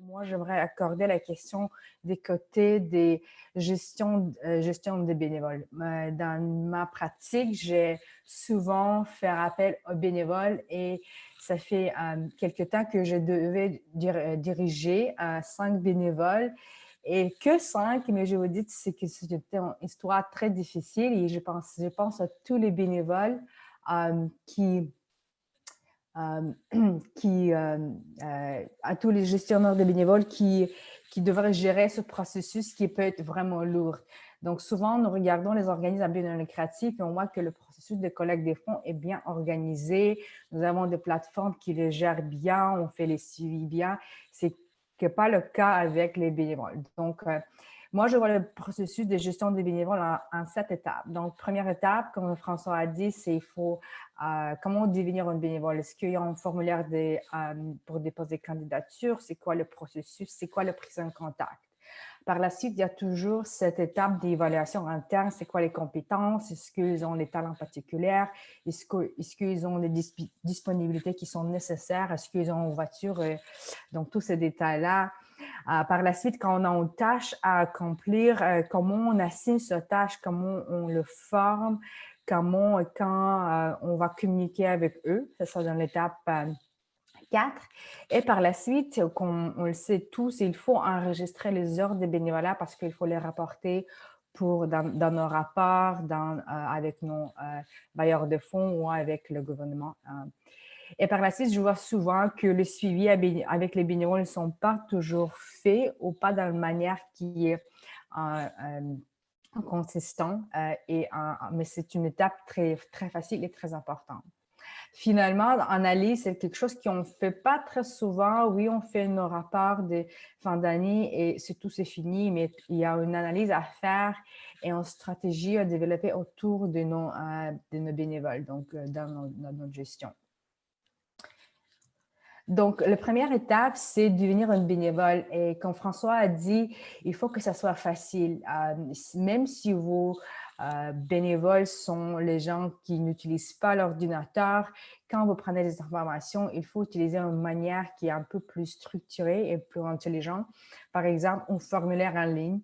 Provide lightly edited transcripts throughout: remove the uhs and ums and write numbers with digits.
Moi, j'aimerais accorder la question des côtés des gestion des bénévoles. Dans ma pratique, j'ai souvent fait appel aux bénévoles et ça fait quelque temps que je devais diriger 5 bénévoles et que 5, mais je vous dis c'est que c'était une histoire très difficile et je pense à tous les bénévoles qui euh, à tous les gestionnaires de bénévoles qui devraient gérer ce processus qui peut être vraiment lourd. Donc, souvent, nous regardons les organismes à but non lucratif et on voit que le processus de collecte des fonds est bien organisé. Nous avons des plateformes qui les gèrent bien, on fait les suivis bien. C'est que pas le cas avec les bénévoles. Donc, moi, je vois le processus de gestion des bénévoles en 7 étapes. Donc, première étape, comme François a dit, c'est il faut comment devenir un bénévole? Est-ce qu'il y a un formulaire pour déposer candidature? C'est quoi le processus? C'est quoi le prise en contact? Par la suite, il y a toujours cette étape d'évaluation interne. C'est quoi les compétences? Est-ce qu'ils ont des talents particuliers? Est-ce qu'ils ont des disponibilités qui sont nécessaires? Est-ce qu'ils ont une voiture? Donc, tous ces détails-là. Par la suite, quand on a une tâche à accomplir, comment on assigne cette tâche, comment on le forme, comment, quand on va communiquer avec eux. Ça sera dans l'étape 4. Et par la suite, comme on le sait tous, il faut enregistrer les heures de bénévolat parce qu'il faut les rapporter dans nos rapports, avec nos bailleurs de fonds ou avec le gouvernement. Et par la suite, je vois souvent que le suivi avec les bénévoles ne sont pas toujours faits ou pas dans une manière qui est consistant, mais c'est une étape très, très facile et très importante. Finalement, analyse, c'est quelque chose qu'on ne fait pas très souvent. Oui, on fait nos rapports de fin d'année et c'est tout, c'est fini, mais il y a une analyse à faire et une stratégie à développer autour de nos bénévoles, donc dans notre gestion. Donc, la première étape, c'est devenir un bénévole. Et comme François a dit, il faut que ça soit facile. Même si vos bénévoles sont les gens qui n'utilisent pas l'ordinateur, quand vous prenez des informations, il faut utiliser une manière qui est un peu plus structurée et plus intelligente. Par exemple, un formulaire en ligne.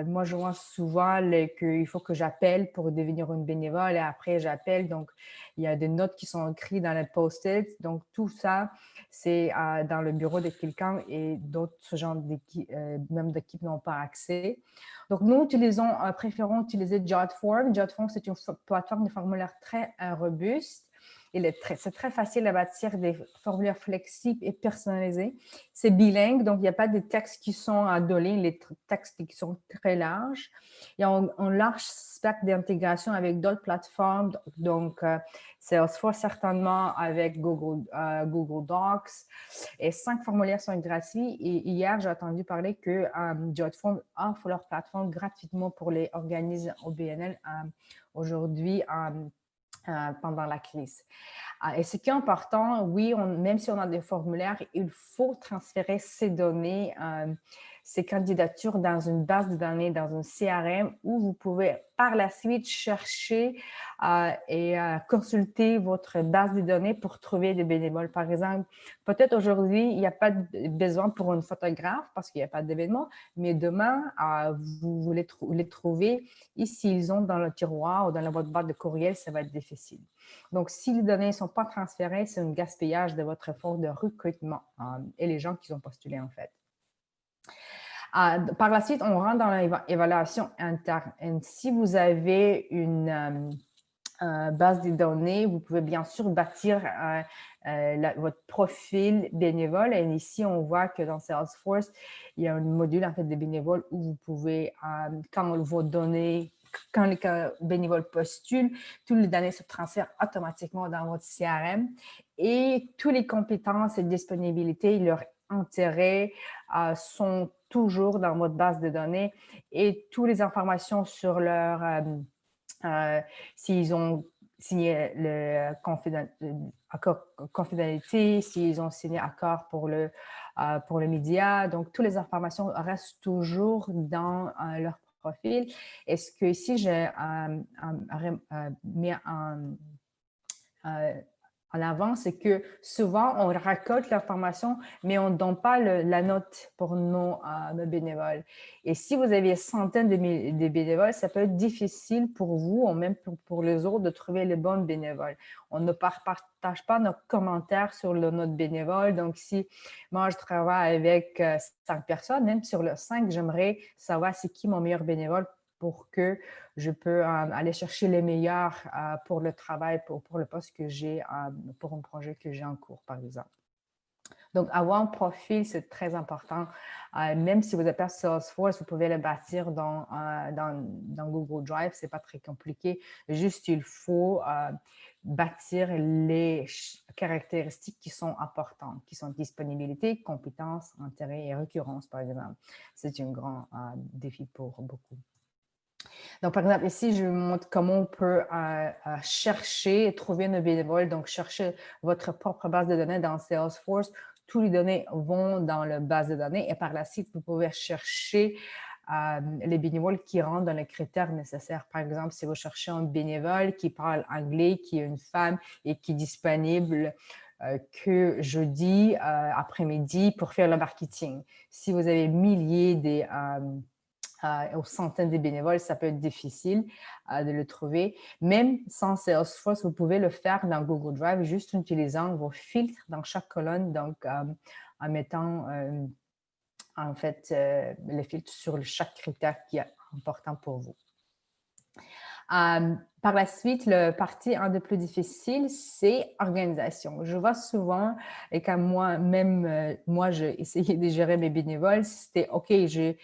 Moi, je vois souvent qu'il faut que j'appelle pour devenir une bénévole et après, j'appelle. Donc, il y a des notes qui sont écrites dans les post-it. Donc, tout ça, c'est dans le bureau de quelqu'un et d'autres membres d'équipe n'ont pas accès. Donc, nous préférons utiliser JotForm. JotForm, c'est une plateforme de formulaire très robuste. C'est très facile à bâtir des formulaires flexibles et personnalisés. C'est bilingue, donc il n'y a pas de textes qui sont adolés, les textes qui sont très larges. Il y a un large spectre d'intégration avec d'autres plateformes, donc Salesforce certainement avec Google Docs. Et 5 formulaires sont gratuits. Et hier, j'ai entendu parler que JotForm offre leur plateforme gratuitement pour les organismes au BNL aujourd'hui pendant la crise. Et ce qui est important, oui, même si on a des formulaires, il faut transférer ces données, ces candidatures dans une base de données, dans un CRM où vous pouvez par la suite chercher et consulter votre base de données pour trouver des bénévoles. Par exemple, peut-être aujourd'hui, il n'y a pas de besoin pour un photographe parce qu'il n'y a pas d'événement, mais demain, vous les trouvez et s'ils ont dans le tiroir ou dans votre boîte de courriel, ça va être difficile. Donc, si les données ne sont pas transférées, c'est un gaspillage de votre effort de recrutement et les gens qui ont postulé en fait. Par la suite, on rentre dans l'évaluation interne. Et si vous avez une base de données, vous pouvez bien sûr bâtir votre profil bénévole. Et ici, on voit que dans Salesforce, il y a un module en fait de bénévoles où vous pouvez, quand vos données, quand les bénévoles postulent, toutes les données se transfèrent automatiquement dans votre CRM et toutes les compétences et disponibilités, leur intérêt sont toujours dans votre base de données et toutes les informations sur leur s'ils ont signé accord confidentialité, s'ils ont signé accord pour le média. Donc, toutes les informations restent toujours dans leur profil. Est-ce que ici, j'ai mis en avant, c'est que souvent, on récolte l'information, mais on ne donne pas la note pour nos bénévoles. Et si vous avez centaines de bénévoles, ça peut être difficile pour vous, ou même pour les autres, de trouver les bons bénévoles. On ne partage pas nos commentaires sur notre bénévole. Donc, si moi, je travaille avec 5 personnes, même sur le 5, j'aimerais savoir c'est qui mon meilleur bénévole pour que je peux aller chercher les meilleurs pour le travail, pour le poste que j'ai, pour un projet que j'ai en cours, par exemple. Donc, avoir un profil, c'est très important. Même si vous êtes pas Salesforce, vous pouvez le bâtir dans Google Drive. Ce n'est pas très compliqué. Juste, il faut bâtir les caractéristiques qui sont importantes, qui sont disponibilité, compétences, intérêt et récurrence, par exemple. C'est un grand défi pour beaucoup. Donc, par exemple, ici, je vous montre comment on peut chercher et trouver nos bénévoles. Donc, chercher votre propre base de données dans Salesforce. Tous les données vont dans la base de données et par la suite, vous pouvez chercher les bénévoles qui rentrent dans les critères nécessaires. Par exemple, si vous cherchez un bénévole qui parle anglais, qui est une femme et qui est disponible que jeudi après-midi pour faire le marketing. Si vous avez milliers aux centaines de bénévoles, ça peut être difficile de le trouver. Même sans Salesforce, vous pouvez le faire dans Google Drive juste en utilisant vos filtres dans chaque colonne, donc en mettant en fait les filtres sur chaque critère qui est important pour vous. Par la suite, le partie un des plus difficiles, c'est organisation. Je vois souvent, et quand moi, j'ai essayé de gérer mes bénévoles, c'était OK, j'ai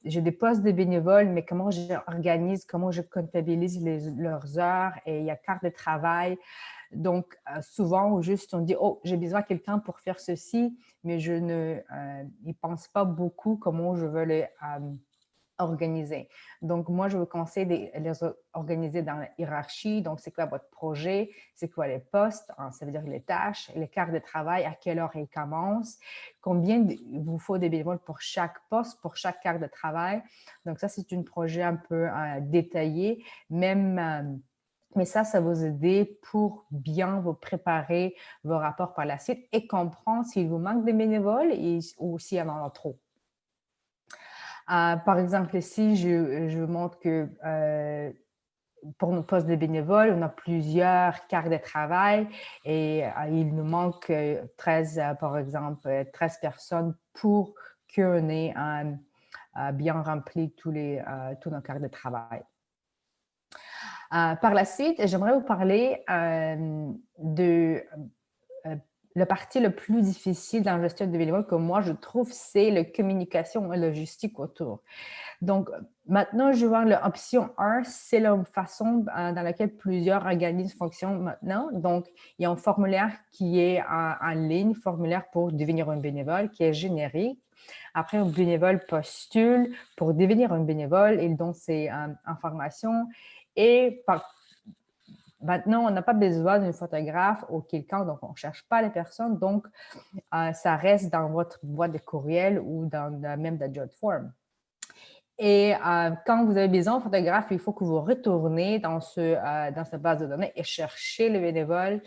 des postes de bénévoles, mais comment j'organise, comment je comptabilise leurs heures et il y a carte de travail. Donc, souvent, juste on dit, oh, j'ai besoin de quelqu'un pour faire ceci, mais je ne pense pas beaucoup comment je veux les organiser. Donc, moi, je vous conseille de les organiser dans la hiérarchie. Donc, c'est quoi votre projet? C'est quoi les postes? Ça veut dire les tâches, les cartes de travail, à quelle heure ils commencent, combien il vous faut des bénévoles pour chaque poste, pour chaque carte de travail. Donc, ça, c'est un projet un peu détaillé, même mais ça va vous aider pour bien vous préparer vos rapports par la suite et comprendre s'il vous manque de bénévoles ou s'il y en a trop. Par exemple, ici, je vous montre que pour nos postes de bénévoles, on a plusieurs cartes de travail et il nous manque 13, par exemple, 13 personnes pour qu'on ait bien rempli tous nos cartes de travail. Par la suite, j'aimerais vous parler de la partie le plus difficile dans la gestion de bénévoles que moi, je trouve, c'est la communication et la logistique autour. Donc, maintenant, je vois l'option 1, c'est la façon dans laquelle plusieurs organismes fonctionnent maintenant. Donc, il y a un formulaire qui est en ligne, formulaire pour devenir un bénévole, qui est générique. Après, un bénévole postule pour devenir un bénévole, il donne ses informations. Et maintenant, on n'a pas besoin d'un photographe ou quelqu'un, donc on ne cherche pas les personnes. Donc, ça reste dans votre boîte de courriel ou même dans job form. Et quand vous avez besoin de photographe, il faut que vous retournez dans cette base de données et chercher le bénévole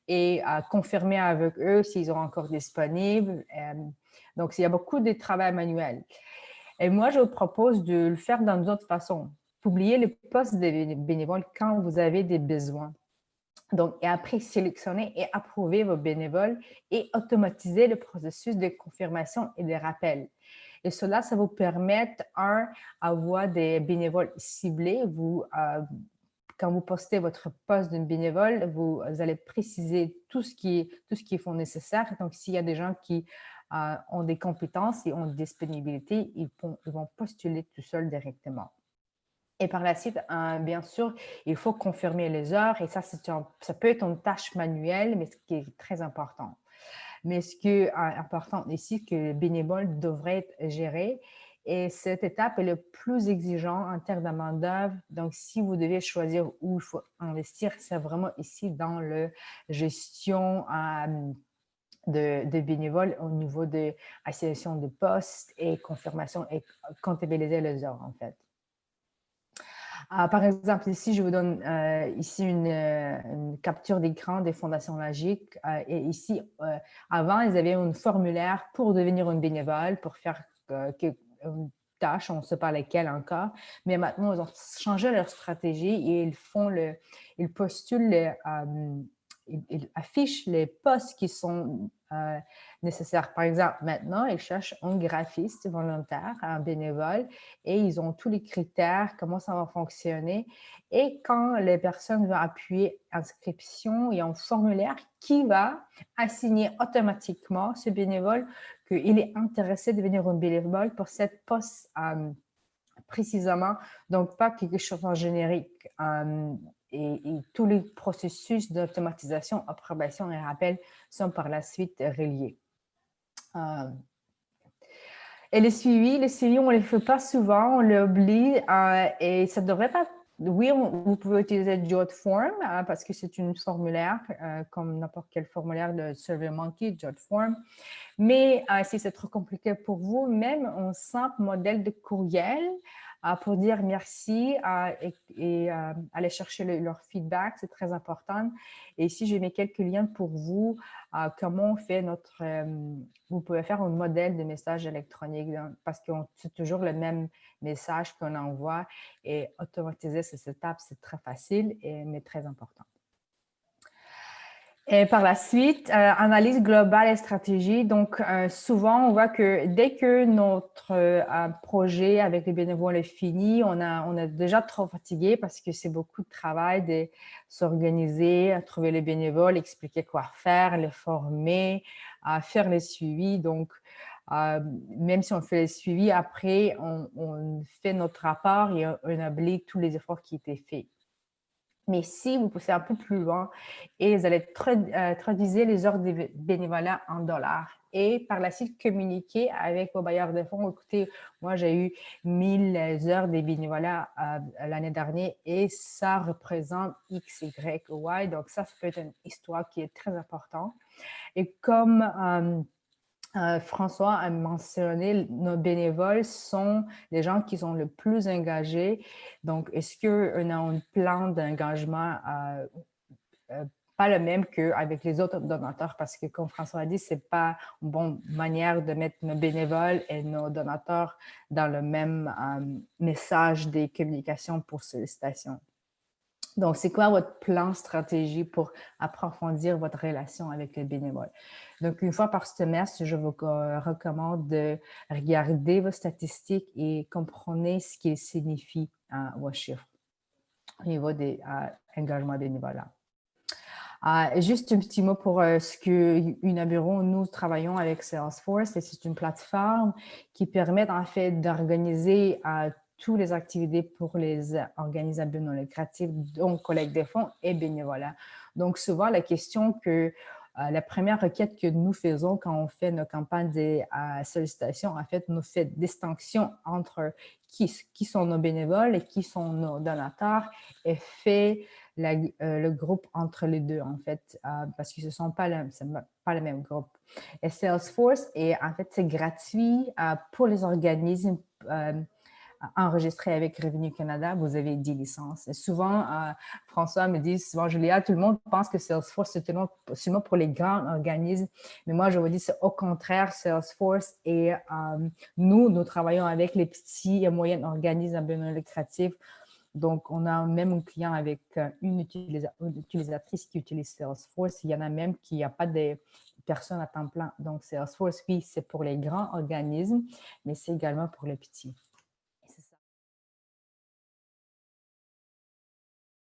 et confirmer avec eux s'ils sont encore disponibles. Donc, il y a beaucoup de travail manuel. Et moi, je vous propose de le faire d'une autre façon. Publier les postes de bénévoles quand vous avez des besoins. Donc, et après, sélectionner et approuver vos bénévoles et automatiser le processus de confirmation et de rappel. Et cela, ça vous permet, avoir des bénévoles ciblés. Quand vous postez votre poste d'un bénévole, vous allez préciser tout ce qui est nécessaire. Donc, s'il y a des gens qui ont des compétences et ont une disponibilité, ils vont postuler tout seuls directement. Et par la suite, bien sûr, il faut confirmer les heures et ça peut être une tâche manuelle, mais ce qui est très important. Mais ce qui est important ici, que le bénévole devrait être géré. Et cette étape est le plus exigeante en termes de main-d'œuvre. Donc, si vous devez choisir où il faut investir, c'est vraiment ici dans la gestion de bénévoles au niveau de l'assignation de postes et confirmation et comptabiliser les heures, en fait. Par exemple, ici, je vous donne ici une capture d'écran des Fondations Magiques. Et ici, avant, ils avaient un formulaire pour devenir une bénévole, pour faire une tâche, on ne sait pas laquelle encore. Mais maintenant, ils ont changé leur stratégie et ils postulent, ils affichent les postes qui sont nécessaires. Par exemple, maintenant, ils cherchent un graphiste volontaire, un bénévole, et ils ont tous les critères, comment ça va fonctionner. Et quand les personnes vont appuyer inscription, il y a un formulaire qui va assigner automatiquement ce bénévole qu'il est intéressé de devenir un bénévole pour cette poste précisément, donc pas quelque chose en générique. Et tous les processus d'automatisation, approbation et rappel sont par la suite reliés. Et le suivi, on ne le fait pas souvent, on l'oublie et ça ne devrait pas. Oui, vous pouvez utiliser JotForm parce que c'est un formulaire comme n'importe quel formulaire de SurveyMonkey, JotForm. Mais si c'est trop compliqué pour vous, même un simple modèle de courriel pour dire merci et aller chercher leur feedback, c'est très important. Et ici, j'ai mis quelques liens pour vous, comment on fait vous pouvez faire un modèle de message électronique parce que c'est toujours le même message qu'on envoie et automatiser ces étapes, c'est très facile, mais très important. Et par la suite, analyse globale et stratégie. Donc, souvent, on voit que dès que notre projet avec les bénévoles est fini, on est déjà trop fatigué parce que c'est beaucoup de travail de s'organiser, trouver les bénévoles, expliquer quoi faire, les former, faire les suivis. Donc, même si on fait les suivis, après, on fait notre rapport et on oublie tous les efforts qui étaient faits. Mais si vous poussez un peu plus loin et vous allez traduire les heures de bénévolat en dollars et par la suite communiquer avec vos bailleurs de fonds. Écoutez, moi, j'ai eu 1000 heures de bénévolat l'année dernière et ça représente X, Y, Y. Donc, ça peut être une histoire qui est très importante. Et comme François a mentionné, nos bénévoles sont les gens qui sont le plus engagés. Donc, est-ce qu'on a un plan d'engagement pas le même qu'avec les autres donateurs? Parce que, comme François a dit, ce n'est pas une bonne manière de mettre nos bénévoles et nos donateurs dans le même message des communications pour sollicitation. Donc, c'est quoi votre plan stratégie pour approfondir votre relation avec les bénévoles? Donc, une fois par semestre, je vous recommande de regarder vos statistiques et comprenez ce qu'ils signifient, vos chiffres au niveau des engagements bénévoles. Juste un petit mot pour ce que Unabureau, nous travaillons avec Salesforce et c'est une plateforme qui permet en fait d'organiser toutes les activités pour les organismes non lucratifs, donc collecte des fonds et bénévolat. Donc, souvent, la question que la première requête que nous faisons quand on fait nos campagnes de sollicitation, en fait, nous fait distinction entre qui sont nos bénévoles et qui sont nos donateurs et fait le groupe entre les deux, en fait, parce que ce ne sont pas le même groupe. Et Salesforce, en fait, c'est gratuit pour les organismes enregistrés avec Revenu Canada. Vous avez 10 licences. Et souvent, François me dit souvent, Julia, tout le monde pense que Salesforce, c'est seulement pour les grands organismes. Mais moi, je vous dis, c'est au contraire, Salesforce. Et nous travaillons avec les petits et moyens organismes à but non lucratif. Donc, on a même un client avec une utilisatrice qui utilise Salesforce. Il y en a même qui n'y a pas de personnes à temps plein. Donc, Salesforce, oui, c'est pour les grands organismes, mais c'est également pour les petits.